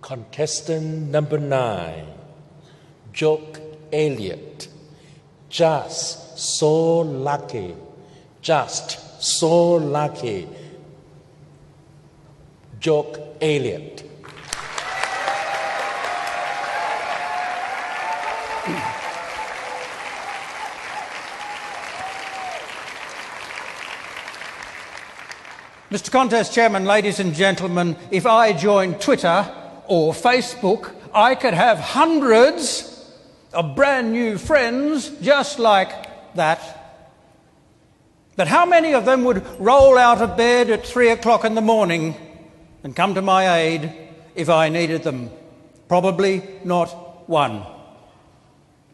Contestant number 9, Joke Elliott. Just so lucky. Just so lucky. Joke Elliott. Mr. Contest Chairman, ladies and gentlemen, if I joined Twitter or Facebook, I could have hundreds of brand new friends just like that. But how many of them would roll out of bed at 3 o'clock in the morning and come to my aid if I needed them? Probably not one.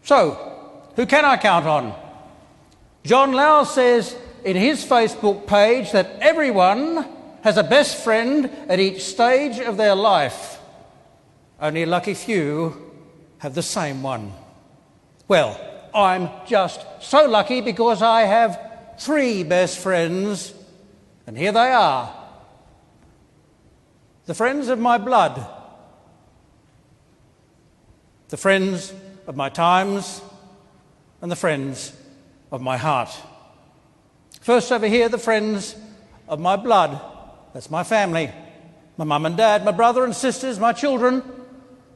So, who can I count on? John Lau says in his Facebook page that everyone has a best friend at each stage of their life. Only a lucky few have the same one. Well, I'm just so lucky because I have 3 best friends, and here they are. The friends of my blood, the friends of my times, and the friends of my heart. First over here, the friends of my blood. That's my family, my mum and dad, my brother and sisters, my children.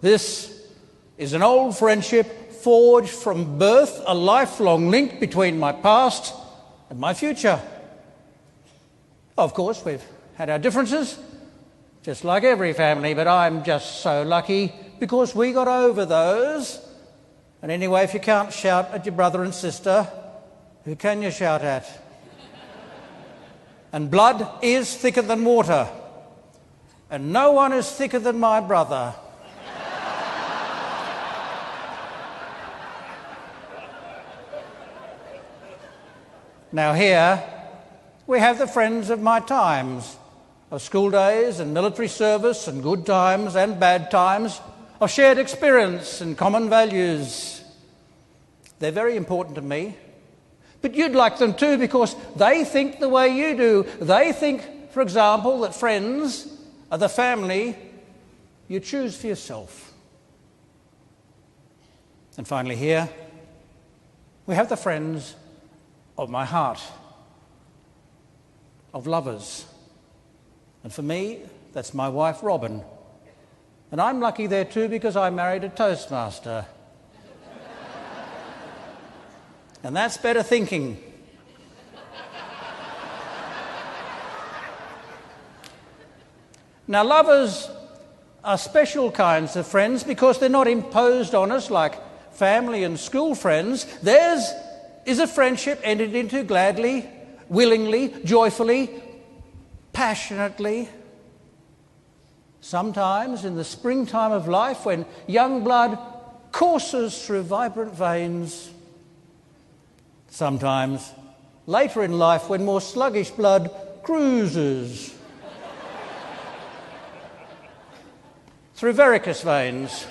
This is an old friendship forged from birth, a lifelong link between my past and my future. Of course, we've had our differences, just like every family, but I'm just so lucky because we got over those. And anyway, if you can't shout at your brother and sister, who can you shout at? And blood is thicker than water, and no one is thicker than my brother. Now here we have the friends of my times, of school days and military service and good times and bad times, of shared experience and common values. They're very important to me. But you'd like them too because they think the way you do. They think, for example, that friends are the family you choose for yourself. And finally here, we have the friends of my heart, of lovers. And for me, that's my wife, Robin. And I'm lucky there too because I married a Toastmaster. And that's better thinking. Now, lovers are special kinds of friends because they're not imposed on us like family and school friends. Theirs is a friendship entered into gladly, willingly, joyfully, passionately. Sometimes in the springtime of life when young blood courses through vibrant veins. Sometimes later in life when more sluggish blood cruises through varicose veins.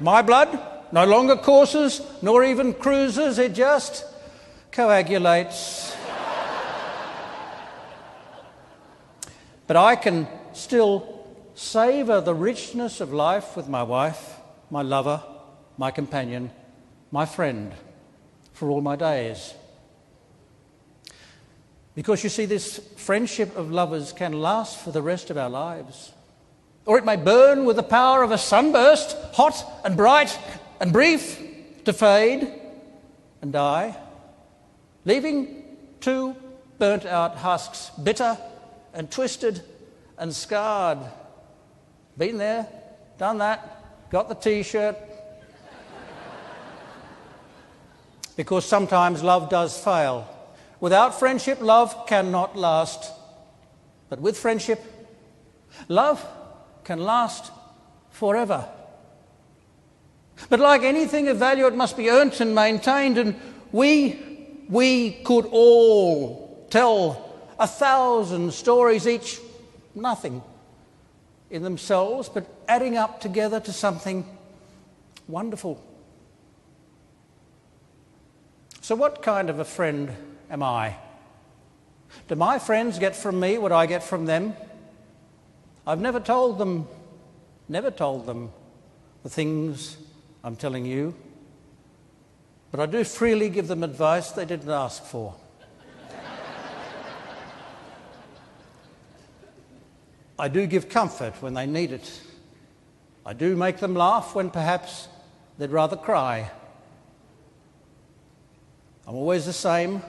My blood no longer courses nor even cruises, it just coagulates. But I can still savour the richness of life with my wife, my lover, my companion, my friend, for all my days. Because you see, this friendship of lovers can last for the rest of our lives. Or it may burn with the power of a sunburst, hot and bright and brief, to fade and die, leaving 2 burnt-out husks, bitter and twisted and scarred. Been there, done that. Got the T-shirt. Because sometimes love does fail. Without friendship, love cannot last. But with friendship, love can last forever. But like anything of value, it must be earned and maintained, and we could all tell 1,000 stories, each nothing in themselves, but adding up together to something wonderful. So what kind of a friend am I? Do my friends get from me what I get from them? I've never told them the things I'm telling you, but I do freely give them advice they didn't ask for. I do give comfort when they need it. I do make them laugh when perhaps they'd rather cry. I'm always the same.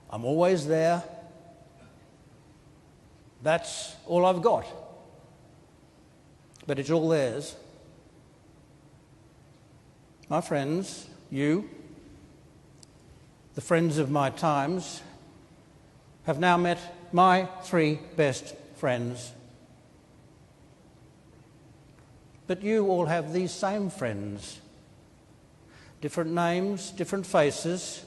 I'm always there. That's all I've got. But it's all theirs. My friends, you, the friends of my times, have now met my 3 best friends. But you all have these same friends. Different names, different faces.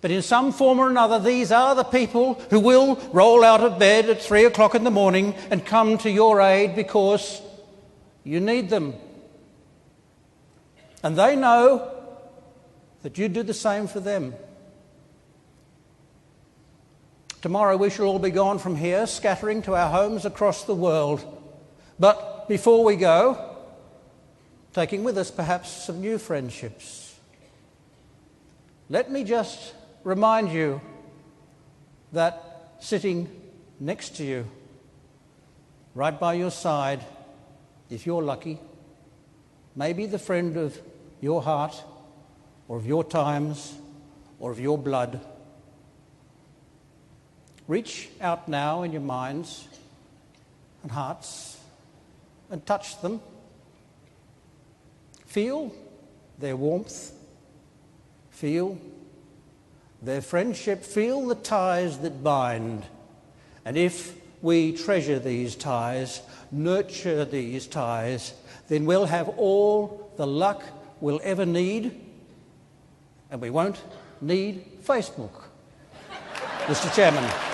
But in some form or another, these are the people who will roll out of bed at 3 o'clock in the morning and come to your aid because you need them. And they know that you do the same for them. Tomorrow we shall all be gone from here, scattering to our homes across the world. But before we go, taking with us perhaps some new friendships, let me just remind you that sitting next to you, right by your side, if you're lucky, may be the friend of your heart or of your times or of your blood. Reach out now in your minds and hearts and touch them. Feel their warmth. Feel their friendship. Feel the ties that bind. And if we treasure these ties, nurture these ties, then we'll have all the luck we'll ever need, and we won't need Facebook. Mr. Chairman.